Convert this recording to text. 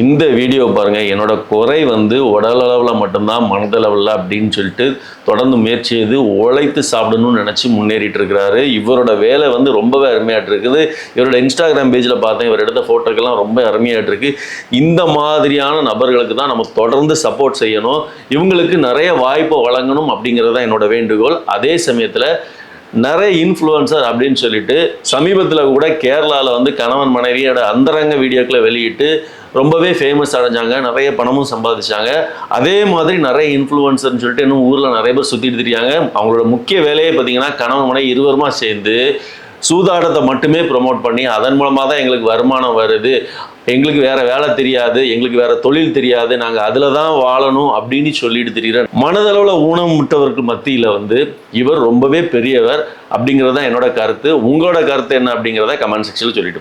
இந்த வீடியோ பாருங்கள். என்னோட குறை வந்து உடல் அளவில் மட்டும்தான், மனதளவில் அப்படின்னு சொல்லிட்டு தொடர்ந்து முயற்சி செய்து உழைத்து சாப்பிடணும்னு நினச்சி முன்னேறிட்டு இருக்கிறாரு. இவரோட வேலை வந்து ரொம்பவே அருமையாட்டு இருக்குது. இவரோட இன்ஸ்டாகிராம் பேஜில் பார்த்தேன், இவர் எடுத்த ஃபோட்டோக்கெல்லாம் ரொம்ப அருமையாட்டு இருக்குது. இந்த மாதிரியான நபர்களுக்கு தான் நம்ம தொடர்ந்து சப்போர்ட் செய்யணும், இவங்களுக்கு நிறைய வாய்ப்பை வழங்கணும் அப்படிங்கிறது தான் என்னோட வேண்டுகோள். அதே சமயத்தில் நிறைய இன்ஃப்ளூயன்சர் அப்படின்னு சொல்லிட்டு சமீபத்தில் கூட கேரளாவில் வந்து கணவன் மனைவியோட அந்தரங்க வீடியோக்களை வெளியிட்டு ரொம்பவே ஃபேமஸ் அடைஞ்சாங்க, நிறைய பணமும் சம்பாதிச்சாங்க. அதே மாதிரி நிறைய இன்ஃப்ளூயன்சர்னு சொல்லிட்டு இன்னும் ஊரில் நிறைய பேர் சுற்றிட்டு தெரியாங்க. அவங்களோட முக்கிய வேலையே பார்த்தீங்கன்னா கணவன் மனைவி இருவருமா சேர்ந்து சூதாட்டத்தை மட்டுமே ப்ரொமோட் பண்ணி அதன் மூலமாக தான் எங்களுக்கு வருமானம் வருது, எங்களுக்கு வேற வேலை தெரியாது, எங்களுக்கு வேற தொழில் தெரியாது, நாங்கள் அதில் தான் வாழணும் அப்படின்னு சொல்லிட்டு தெரிகிறார். மனதளவில் ஊனமுற்றவர்கள் மத்தியில் வந்து இவர் ரொம்பவே பெரியவர் அப்படிங்கிறது தான் என்னோட கருத்து. உங்களோட கருத்து என்ன அப்படிங்கிறத கமெண்ட் செக்ஷனில் சொல்லிட்டு